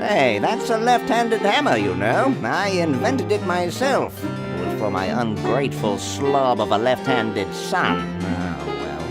Hey, that's a left-handed hammer, you know. I invented it myself. It was for my ungrateful slob of a left-handed son. Oh, well.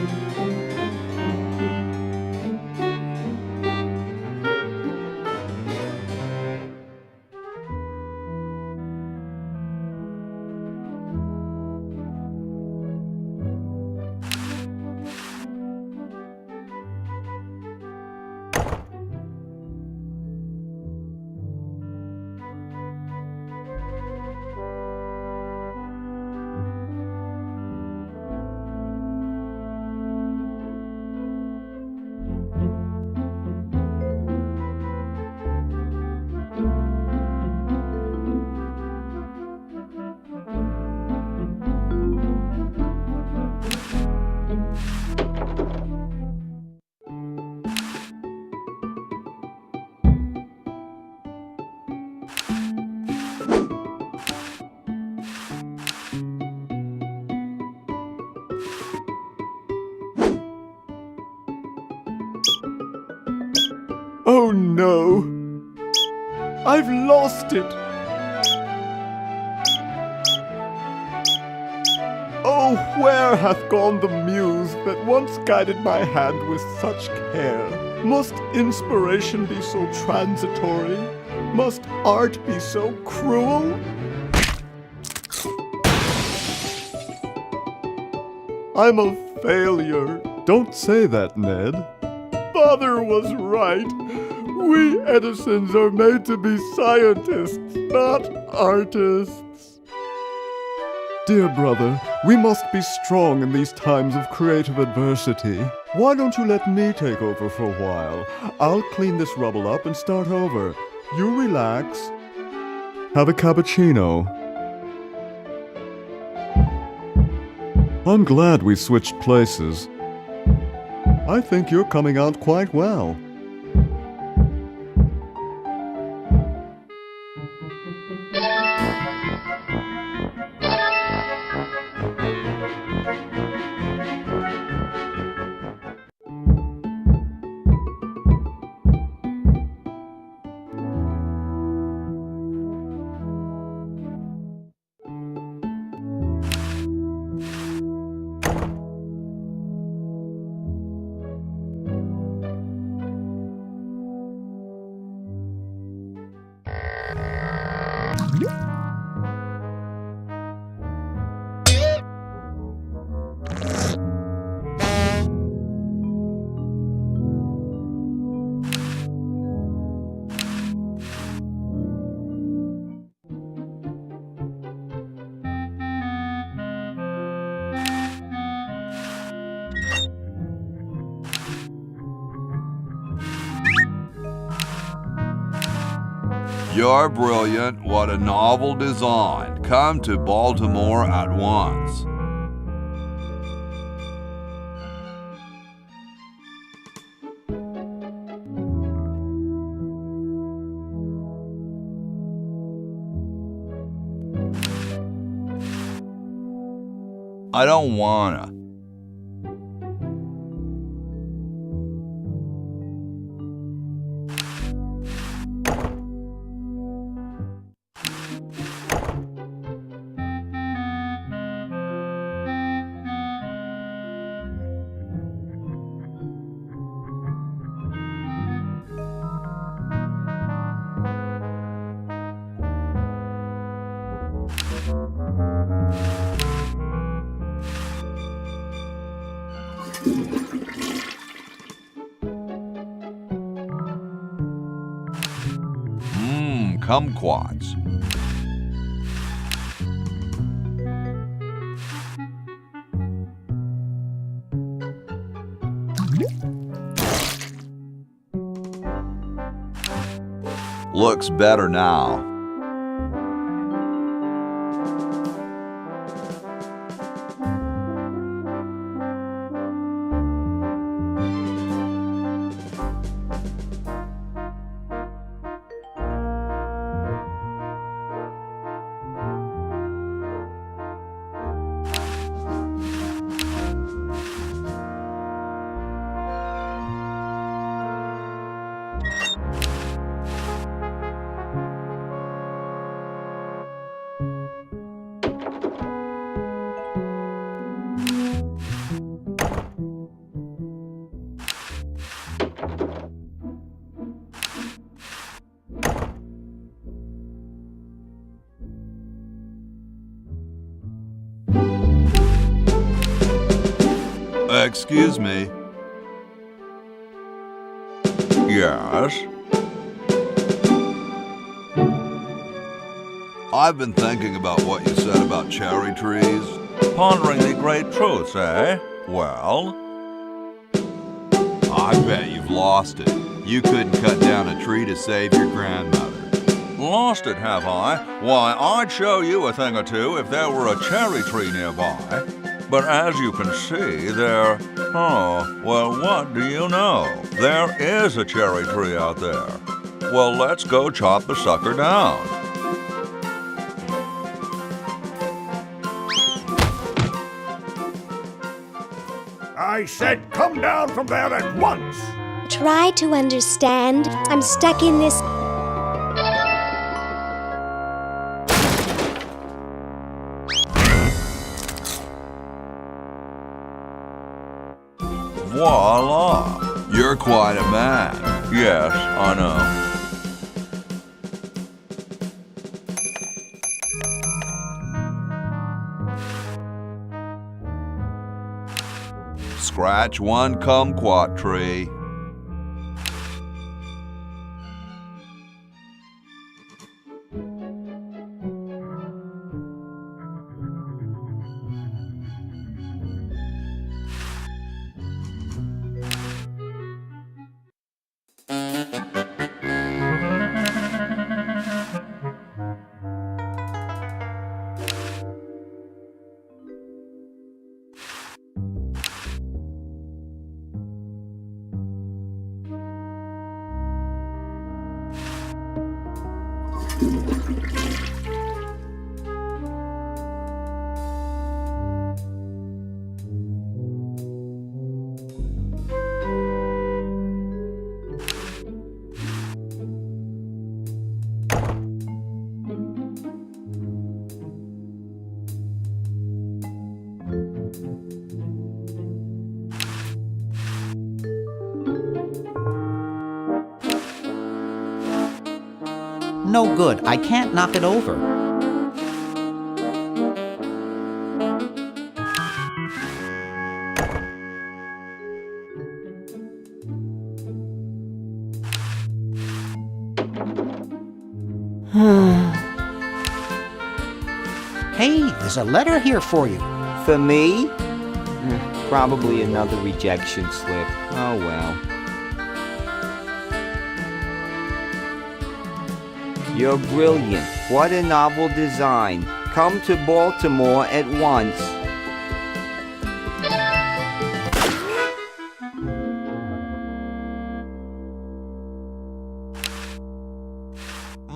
Oh no! I've lost it! Oh, where hath gone the muse that once guided my hand with such care? Must inspiration be so transitory? Must art be so cruel? I'm a failure. Don't say that, Ned. Father was right. We Edisons are made to be scientists, not artists. Dear brother, we must be strong in these times of creative adversity. Why don't you let me take over for a while? I'll clean this rubble up and start over. You relax. Have a cappuccino. I'm glad we switched places. I think you're coming out quite well. You're brilliant. What a novel design. Come to Baltimore at once. I don't wanna. Kumquats. Looks better now. Excuse me. Yes? I've been thinking about what you said about cherry trees. Pondering the great truths, eh? Well? I bet you've lost it. You couldn't cut down a tree to save your grandmother. Lost it, have I? Why, I'd show you a thing or two if there were a cherry tree nearby. But as you can see, there... Oh, well, what do you know? There is a cherry tree out there. Well, let's go chop the sucker down. I said come down from there at once! Try to understand. I'm stuck in this. Voila! You're quite a man. Yes, I know. Scratch one kumquat tree. No good. I can't knock it over. Hey, there's a letter here for you. For me? Probably another rejection slip. Oh well. You're brilliant. What a novel design. Come to Baltimore at once.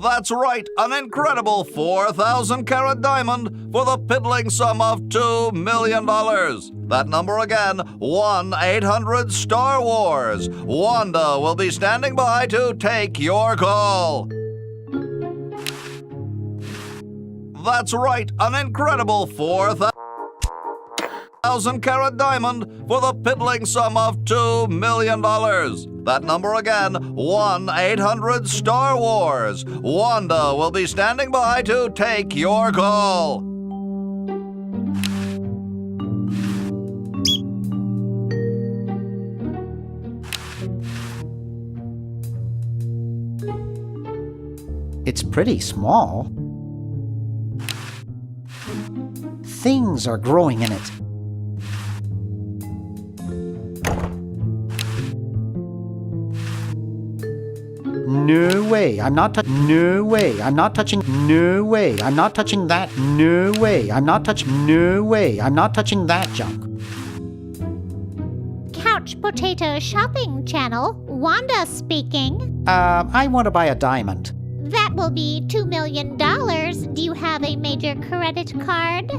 That's right, an incredible 4,000-carat diamond for the piddling sum of $2 million. That number again, 1-800-STAR-WARS. Wanda will be standing by to take your call. That's right, an incredible 4,000-carat diamond for the piddling sum of $2 million. That number again, 1-800-STAR-WARS. Wanda will be standing by to take your call. It's pretty small. Things are growing in it. No way, I'm not no way, I'm not touching no way, I'm not touching that no way, I'm not touching no way, I'm not touching that junk. Couch Potato Shopping Channel, Wanda speaking. I want to buy a diamond. That will be $2 million. Do you have a major credit card?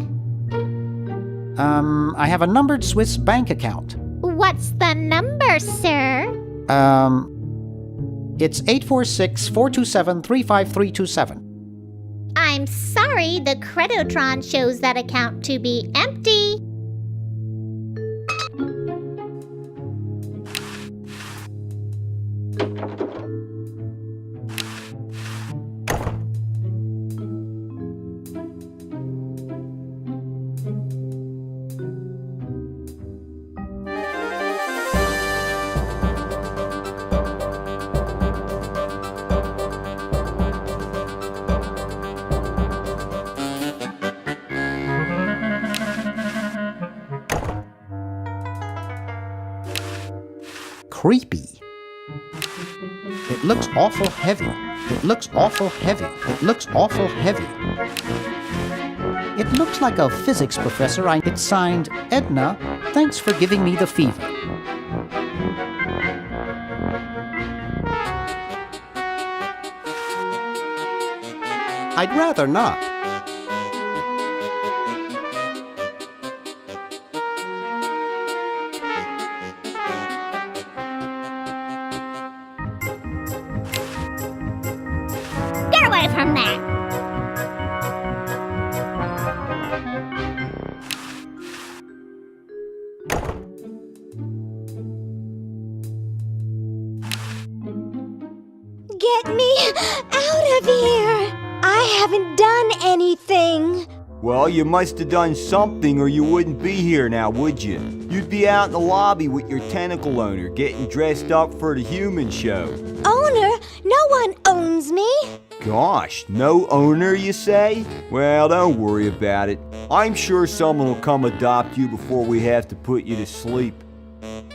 I have a numbered Swiss bank account. What's the number, sir? It's 846-427-35327. I'm sorry, the Creditron shows that account to be empty. creepy. It looks awful heavy. It looks awful heavy. It looks awful heavy. It looks like a physics professor. It's signed, Edna, thanks for giving me the fever. I'd rather not. Get away from that! Get me out of here! I haven't done anything. Well, you must have done something or you wouldn't be here now, would you? You'd be out in the lobby with your tentacle owner getting dressed up for the human show. Owner? No one owns me. Gosh, no owner, you say? Well, don't worry about it. I'm sure someone will come adopt you before we have to put you to sleep.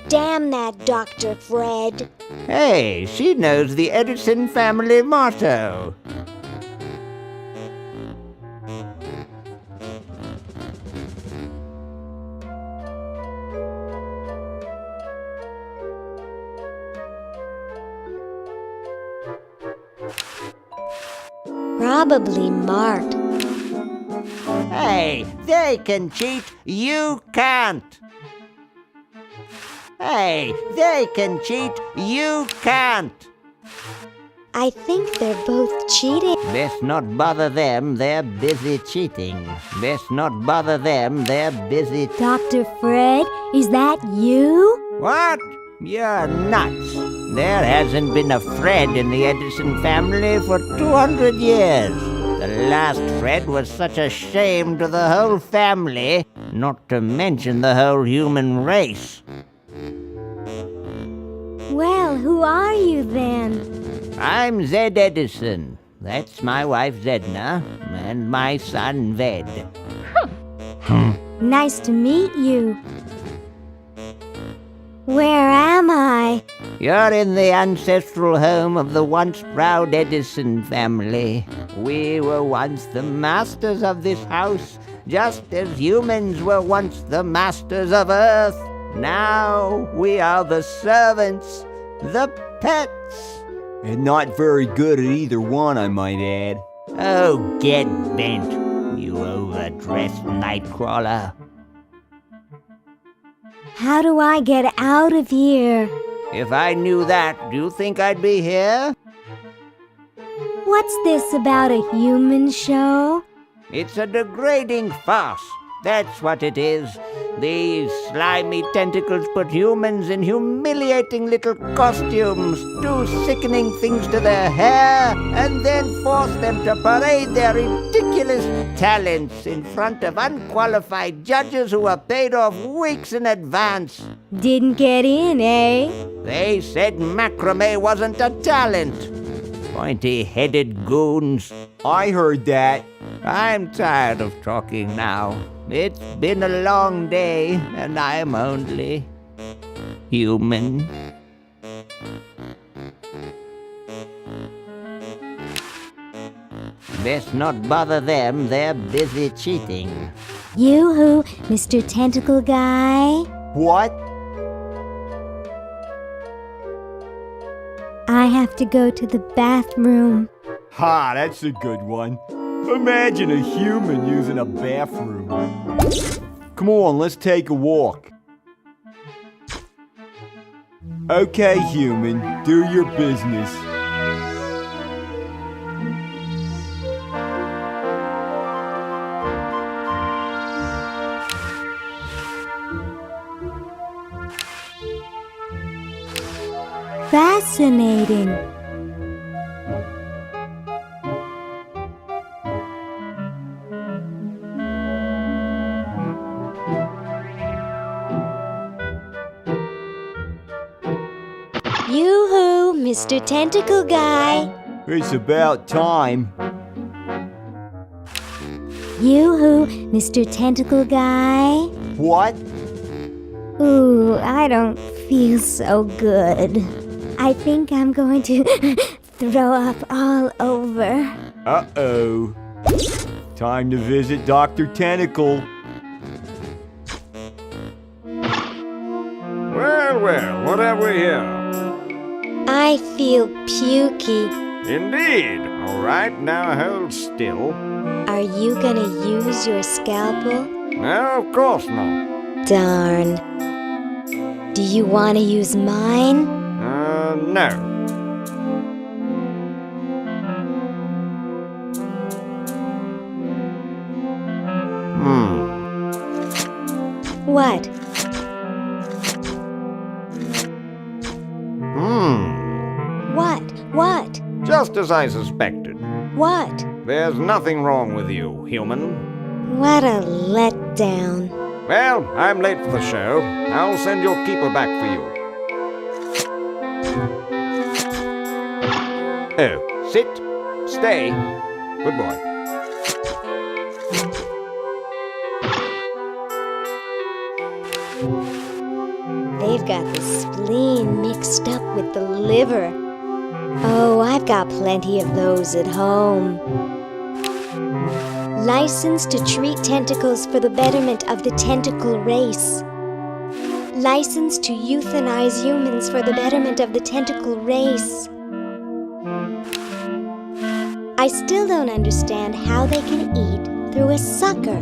Damn that Dr. Fred. Hey, she knows the Edison family motto. Probably marked. Hey, they can cheat, you can't. Hey, they can cheat, you can't. I think they're both cheating. Best not bother them, they're busy cheating. Best not bother them, they're busy. Dr. Fred, is that you? What? You're nuts. There hasn't been a Fred in the Edison family for 200 years. The last Fred was such a shame to the whole family, not to mention the whole human race. Well, who are you then? I'm Zed Edison. That's my wife Zedna, and my son Ved. Nice to meet you. Where am I? You're in the ancestral home of the once proud Edison family. We were once the masters of this house, just as humans were once the masters of Earth. Now we are the servants, the pets. And not very good at either one, I might add. Oh, get bent, you overdressed nightcrawler. How do I get out of here? If I knew that, do you think I'd be here? What's this about a human show? It's a degrading farce. That's what it is. These slimy tentacles put humans in humiliating little costumes, do sickening things to their hair, and then force them to parade their ridiculous talents in front of unqualified judges who are paid off weeks in advance. Didn't get in, eh? They said macrame wasn't a talent. Pointy-headed goons. I heard that. I'm tired of talking now. It's been a long day, and I'm only human. Best not bother them, they're busy cheating. Yoo-hoo, Mr. Tentacle Guy. What? I have to go to the bathroom. Ha, that's a good one. Imagine a human using a bathroom. Come on, let's take a walk. Okay, human, do your business. Fascinating. Yoo-hoo, Mr. Tentacle Guy. It's about time. Yoo-hoo, Mr. Tentacle Guy. What? Ooh, I don't feel so good. I think I'm going to throw up all over. Uh-oh. Time to visit Dr. Tentacle. Well, well, what have we here? I feel pukey. Indeed. All right, now hold still. Are you gonna use your scalpel? No, of course not. Darn. Do you want to use mine? No. What? What? Just as I suspected. What? There's nothing wrong with you, human. What a letdown. Well, I'm late for the show. I'll send your keeper back for you. Oh, sit. Stay. Good boy. They've got the spleen mixed up with the liver. Oh, I've got plenty of those at home. Licensed to treat tentacles for the betterment of the tentacle race. Licensed to euthanize humans for the betterment of the tentacle race. I still don't understand how they can eat through a sucker.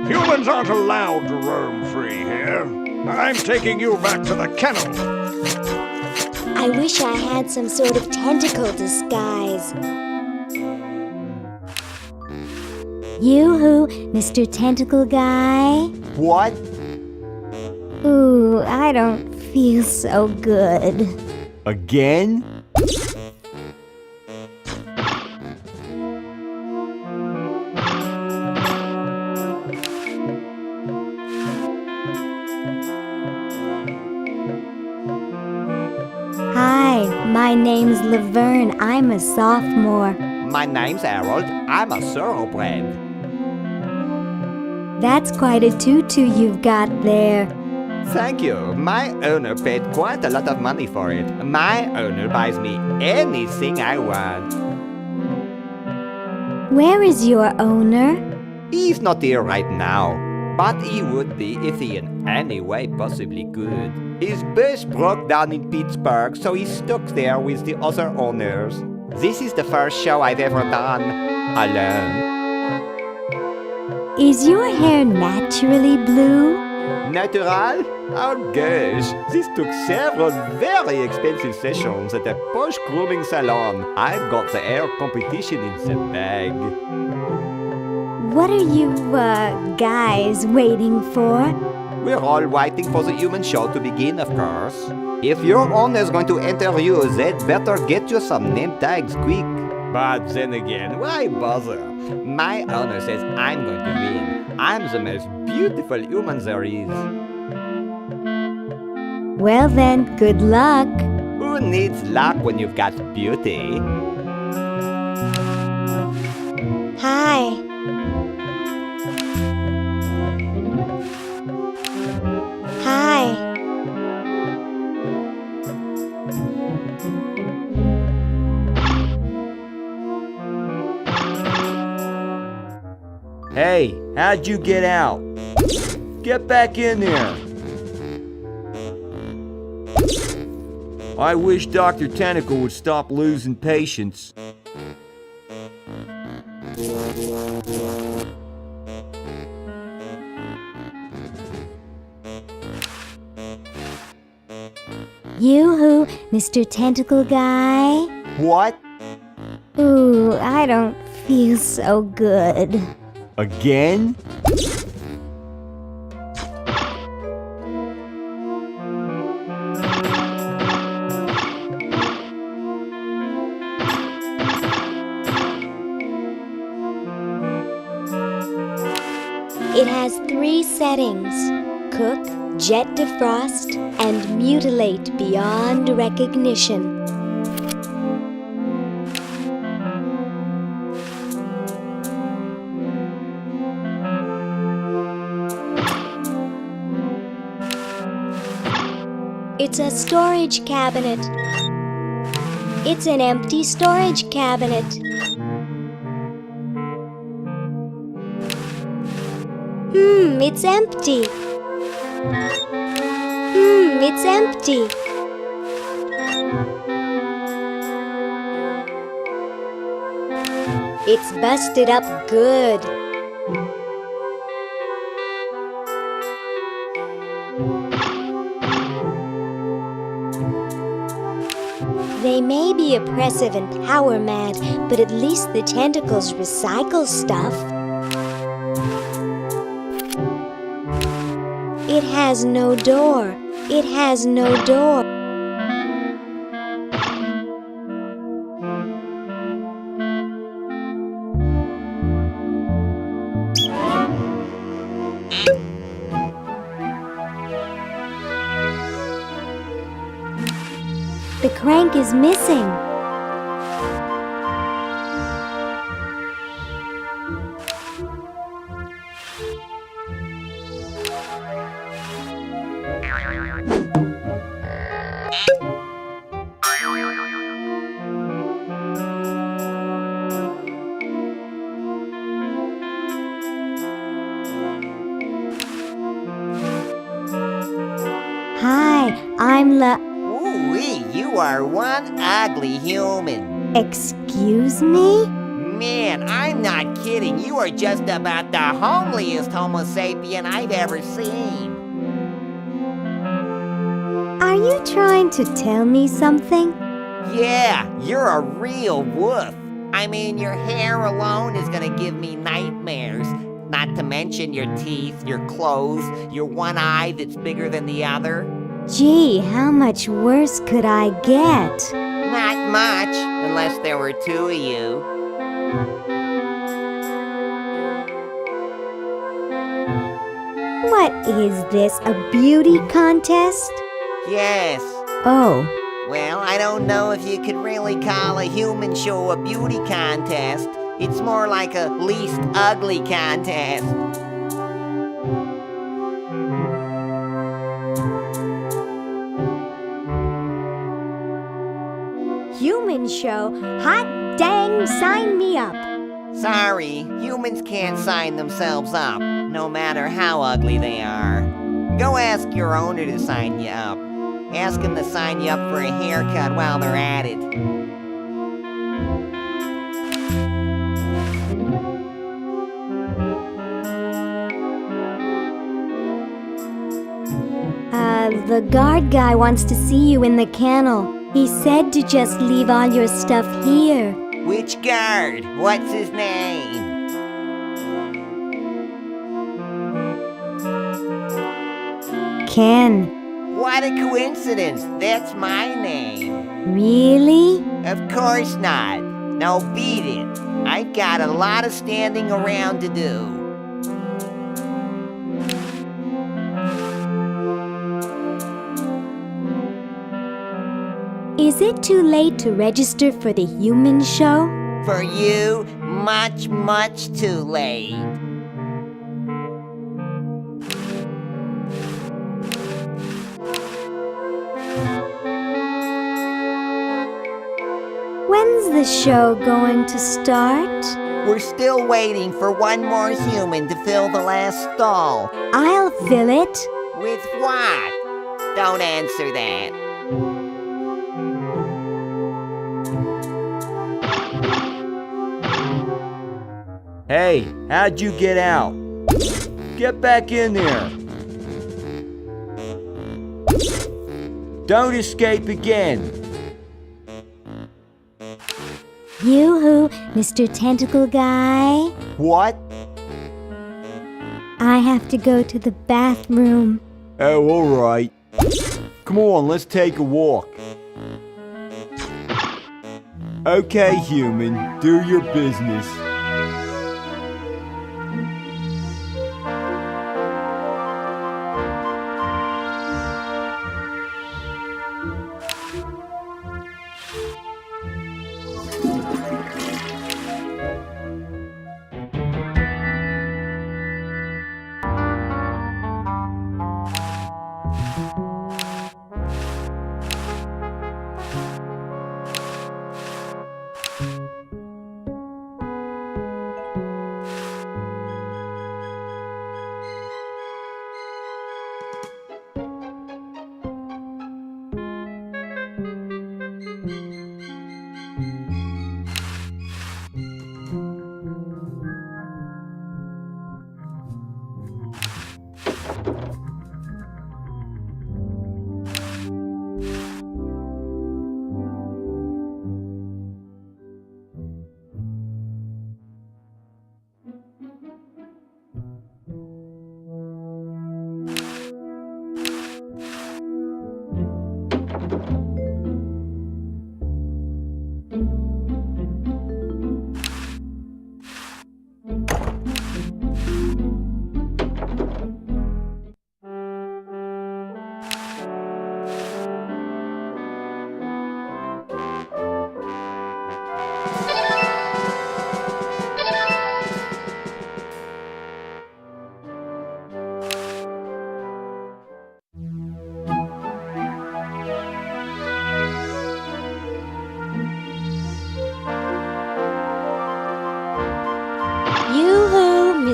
Humans aren't allowed to roam free here. I'm taking you back to the kennel. I wish I had some sort of tentacle disguise. Yoo-hoo, Mr. Tentacle Guy. What? Ooh, I don't feel so good. Again? Hi, my name's Laverne. I'm a sophomore. My name's Harold. I'm a thoroughbred. That's quite a tutu you've got there. Thank you. My owner paid quite a lot of money for it. My owner buys me anything I want. Where is your owner? He's not here right now, but he would be if he in any way possibly could. His bus broke down in Pittsburgh, so he's stuck there with the other owners. This is the first show I've ever done alone. Is your hair naturally blue? Natural? Oh gosh, this took several very expensive sessions at a posh grooming salon. I've got the hair competition in the bag. What are you, guys waiting for? We're all waiting for the human show to begin, of course. If your owner's going to interview, they'd better get you some name tags quick. But then again, why bother? My owner says I'm going to win. I'm the most beautiful human there is. Well then, good luck. Who needs luck when you've got beauty? Hi. Hi. Hey, how'd you get out? Get back in there. I wish Dr. Tentacle would stop losing patience. Yoo-hoo, Mr. Tentacle Guy. What? Ooh, I don't feel so good. Again? It has 3 settings: cook, jet defrost, and mutilate beyond recognition. It's a storage cabinet. It's an empty storage cabinet. It's empty. It's empty. It's busted up good. They may be oppressive and power mad, but at least the tentacles recycle stuff. It has no door. It has no door. The crank is missing. Hi, I'm Ooh-wee, you are one ugly human. Excuse me? Man, I'm not kidding. You are just about the homeliest Homo sapien I've ever seen. Are you trying to tell me something? Yeah, you're a real woof. I mean, your hair alone is gonna give me nightmares. Not to mention your teeth, your clothes, your one eye that's bigger than the other. Gee, how much worse could I get? Not much, unless there were 2 of you. What is this, a beauty contest? Yes. Oh, Well, I don't know if you could really call a human show a beauty contest. It's more like a least ugly contest. human show. Hot dang, sign me up. Sorry, humans can't sign themselves up, no matter how ugly they are. Go ask your owner to sign you up. Ask him to sign you up for a haircut while they're at it. The guard guy wants to see you in the kennel. He said to just leave all your stuff here. Which guard? What's his name? Ken. What a coincidence. That's my name. Really? Of course not. Now beat it. I've got a lot of standing around to do. Is it too late to register for the human show? For you, much, much too late. When's the show going to start? We're still waiting for one more human to fill the last stall. I'll fill it. With what? Don't answer that. Hey, how'd you get out? Get back in there. Don't escape again. Yoo-hoo, Mr. Tentacle Guy. What? I have to go to the bathroom. Oh, all right. Come on, let's take a walk. Okay, human, do your business.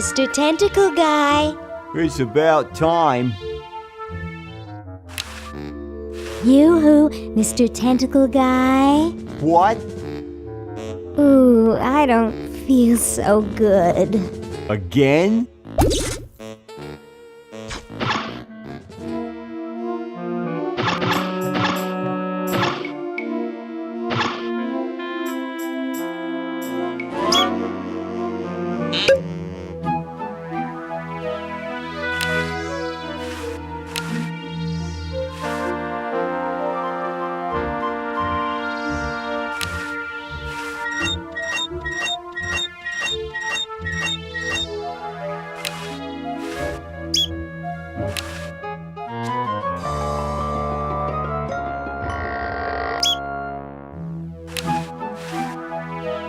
Mr. Tentacle Guy. It's about time. Yoo-hoo, Mr. Tentacle Guy. What? Ooh, I don't feel so good. Again?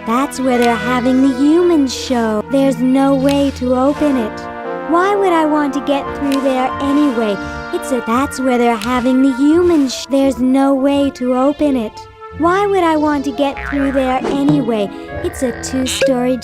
That's where they're having the human show. There's no way to open it. Why would I want to get through there anyway? That's where they're having the human There's no way to open it. Why would I want to get through there anyway? It's a two-story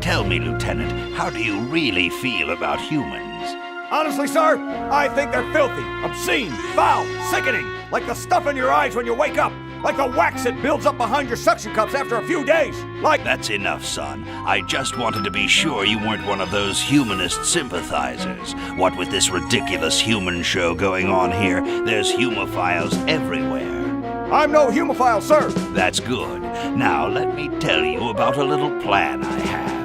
Tell me, Lieutenant, how do you really feel about humans? Honestly, sir, I think they're filthy, obscene, foul, sickening, like the stuff in your eyes when you wake up, like the wax that builds up behind your suction cups after a few days, like... That's enough, son. I just wanted to be sure you weren't one of those humanist sympathizers. What with this ridiculous human show going on here, there's humophiles everywhere. I'm no humophile, sir. That's good. Now let me tell you about a little plan I have.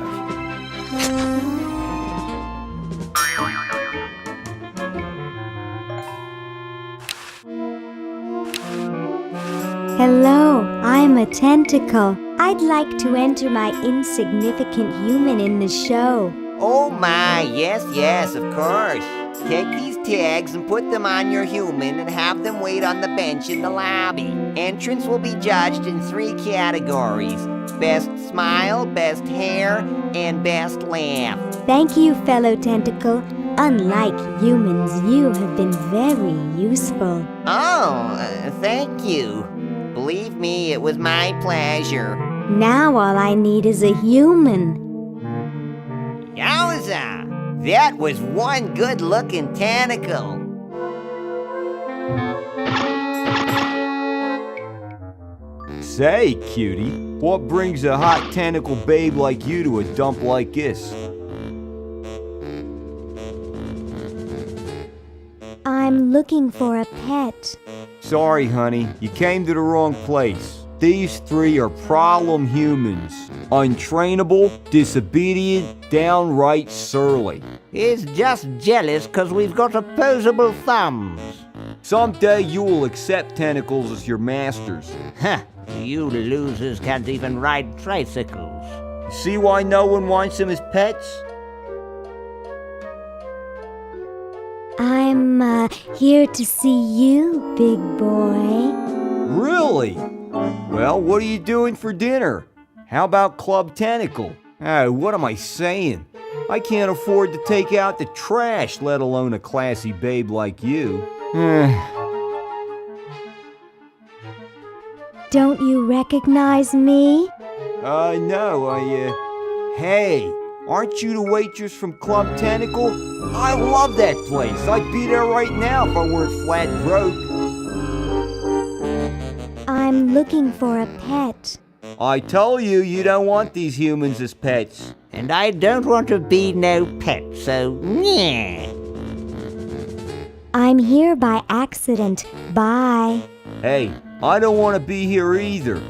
Hello, I'm a tentacle. I'd like to enter my insignificant human in the show. Oh my, yes, of course. Take these tags and put them on your human and have them wait on the bench in the lobby. Entrance will be judged in 3 categories: best smile, best hair, and best laugh. Thank you, fellow tentacle. Unlike humans, you have been very useful. Oh, thank you. Believe me, it was my pleasure. Now all I need is a human. Yowza! That was one good-looking tentacle. Say, cutie, what brings a hot tentacle babe like you to a dump like this? I'm looking for a pet. Sorry, honey, you came to the wrong place. These 3 are problem humans. Untrainable, disobedient, downright surly. He's just jealous 'cause we've got opposable thumbs. Someday you will accept tentacles as your masters. Huh, you losers can't even ride tricycles. See why no one wants them as pets? I'm here to see you, big boy. Really? Well, what are you doing for dinner? How about Club Tentacle? Oh, what am I saying? I can't afford to take out the trash, let alone a classy babe like you. Don't you recognize me? No, Hey, aren't you the waitress from Club Tentacle? I love that place. I'd be there right now if I weren't flat broke. I'm looking for a pet. I told you you don't want these humans as pets. And I don't want to be no pet, so yeah. I'm here by accident. Bye. Hey, I don't want to be here either.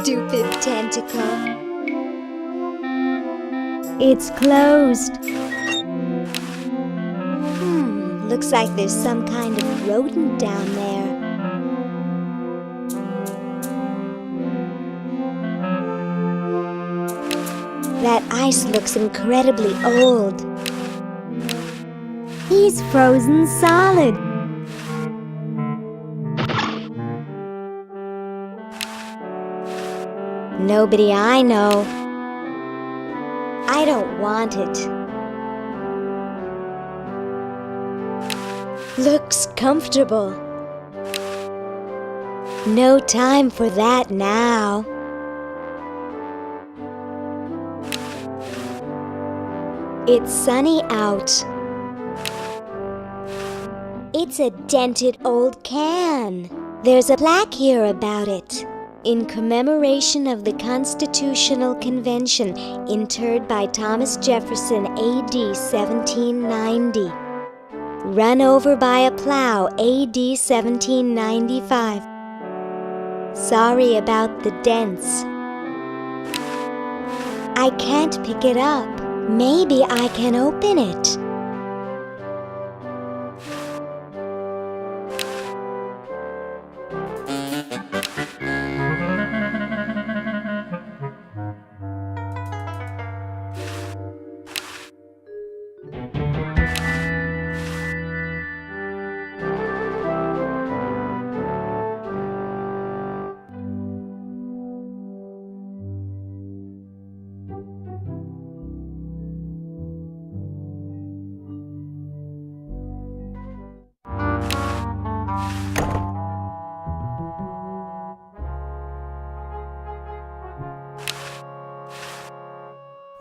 Stupid tentacle. It's closed. Looks like there's some kind of rodent down there. That ice looks incredibly old. He's frozen solid. Nobody I know. I don't want it. Looks comfortable. No time for that now. It's sunny out. It's a dented old can. There's a plaque here about it. In commemoration of the Constitutional Convention, interred by Thomas Jefferson, A.D. 1790. Run over by a plow, A.D. 1795. Sorry about the dents. I can't pick it up. Maybe I can open it.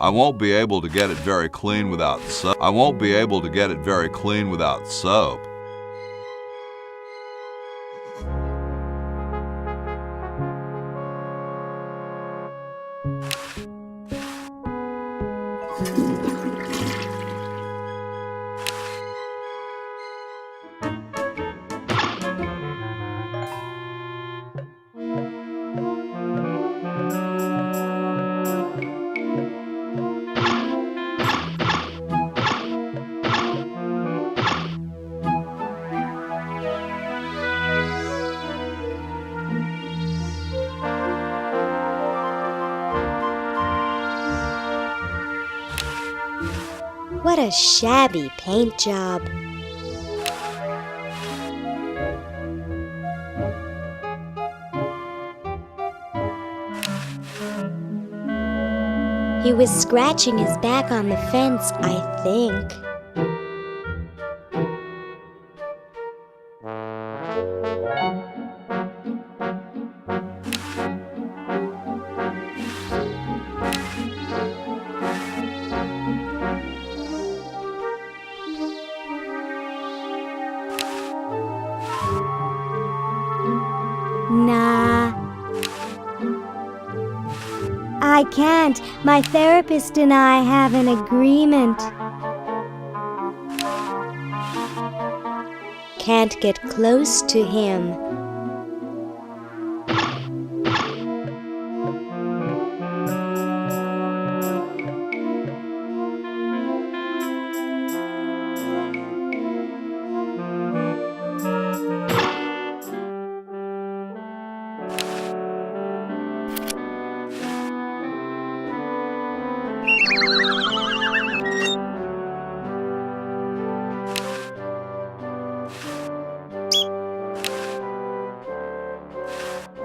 I won't be able to get it very clean without soap. I won't be able to get it very clean without soap. What a shabby paint job. He was scratching his back on the fence, I think. Nah. I can't. My therapist and I have an agreement. Can't get close to him.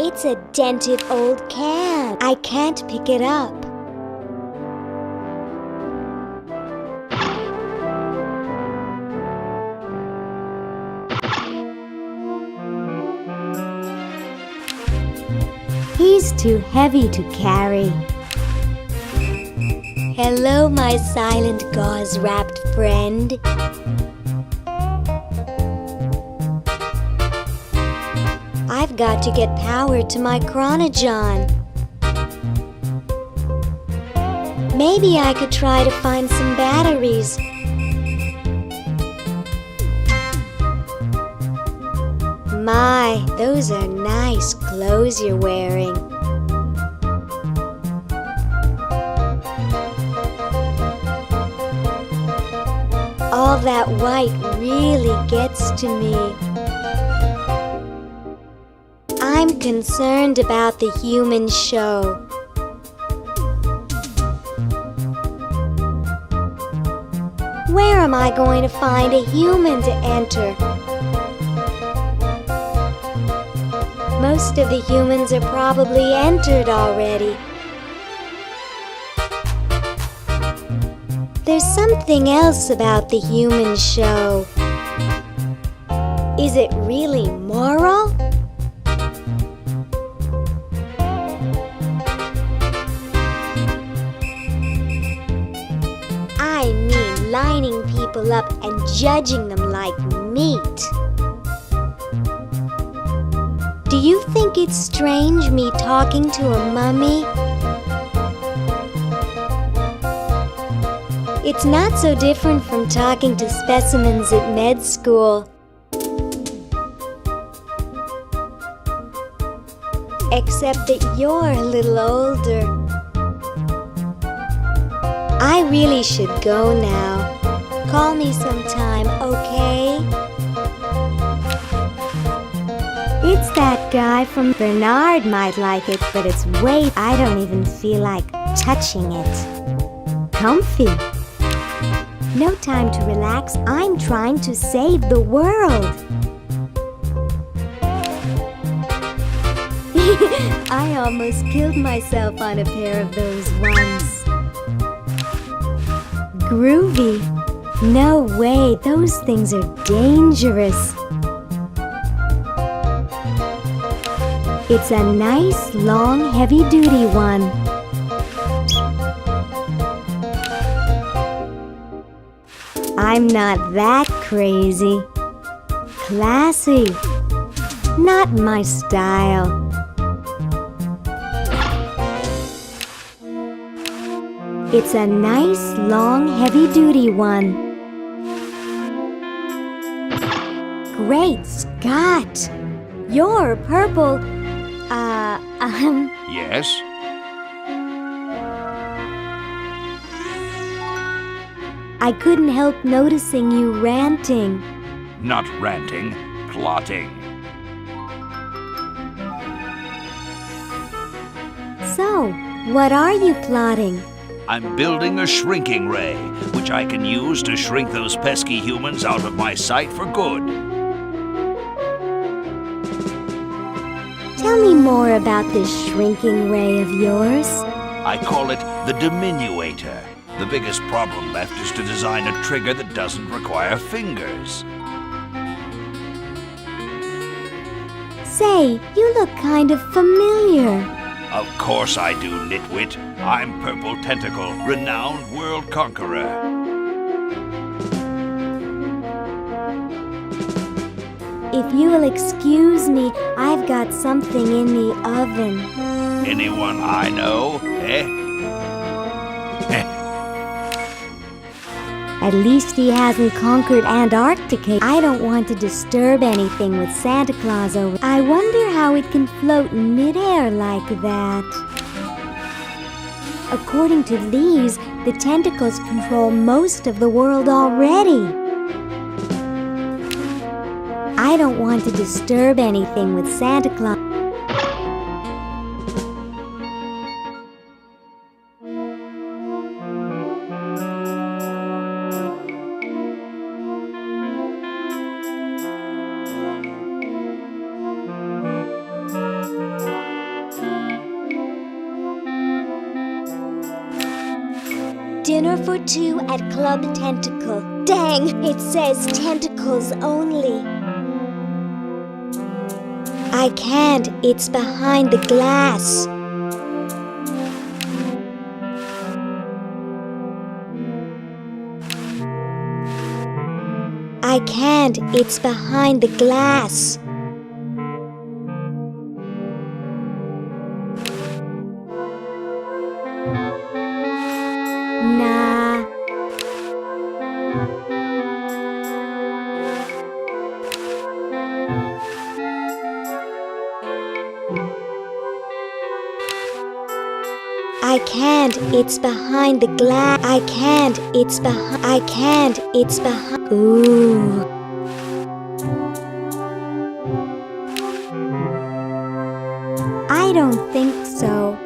It's a dented old can. I can't pick it up. He's too heavy to carry. Hello, my silent gauze-wrapped friend. I've got to get power to my CommandereON. Maybe I could try to find some batteries. My, those are nice clothes you're wearing. All that white really gets to me. I'm concerned about the human show. Where am I going to find a human to enter? Most of the humans are probably entered already. There's something else about the human show. Is it really moral? I mean lining people up and judging them like meat. Do you think it's strange me talking to a mummy? It's not so different from talking to specimens at med school. Except that you're a little older. I really should go now. Call me sometime, okay? It's that guy from Bernard might like it, but it's way... I don't even feel like touching it. Comfy. No time to relax. I'm trying to save the world. I almost killed myself on a pair of those ones. Groovy. No way, those things are dangerous. It's a nice, long, heavy-duty one. I'm not that crazy. Classy. Not my style. It's a nice, long, heavy-duty one. Great Scott! You're purple. Yes? I couldn't help noticing you ranting. Not ranting, plotting. So, what are you plotting? I'm building a shrinking ray, which I can use to shrink those pesky humans out of my sight for good. Tell me more about this shrinking ray of yours. I call it the diminuator. The biggest problem left is to design a trigger that doesn't require fingers. Say, you look kind of familiar. Of course I do, nitwit. I'm Purple Tentacle, renowned world conqueror. If you'll excuse me, I've got something in the oven. Anyone I know, eh? At least he hasn't conquered Antarctica. I don't want to disturb anything with Santa Claus over. I wonder how it can float in midair like that. According to these, the tentacles control most of the world already. I don't want to disturb anything with Santa Claus. Dinner for two at Club Tentacle. Dang, it says tentacles only. I can't, it's behind the glass. I can't, it's behind the glass. Nah. I can't, it's behind the glass. I can't, it's behind. I can't, it's behind. Ooh. I don't think so.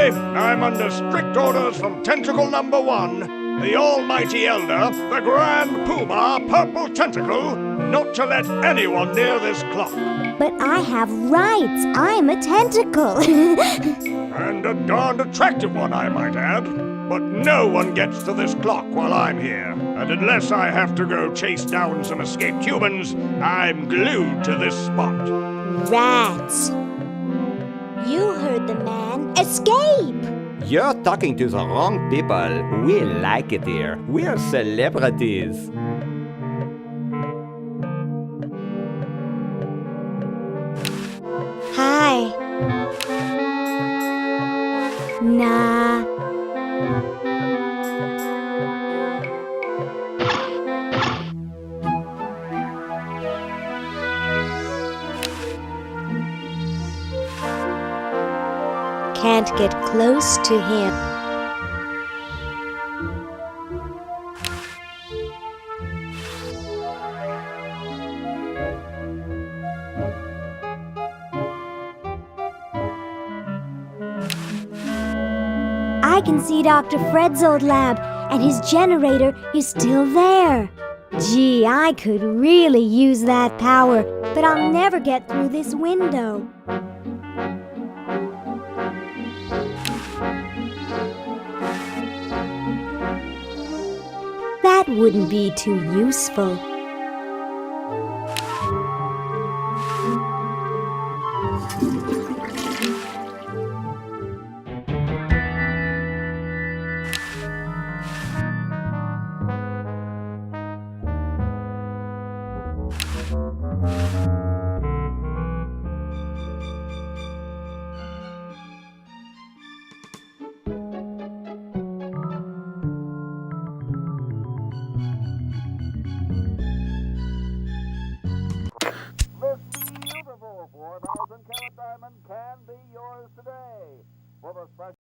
Everybody, I'm under strict orders from Tentacle Number 1, the almighty elder, the grand poobah, Purple Tentacle, not to let anyone near this clock. But I have rights. I'm a tentacle. And a darned attractive one, I might add. But no one gets to this clock while I'm here. And unless I have to go chase down some escaped humans, I'm glued to this spot. Rats. You heard the man. Escape! You're talking to the wrong people. We like it here. We're celebrities. Hi. Nah. Can't get close to him. I can see Dr. Fred's old lab, and his generator is still there. Gee, I could really use that power, but I'll never get through this window. That wouldn't be too useful.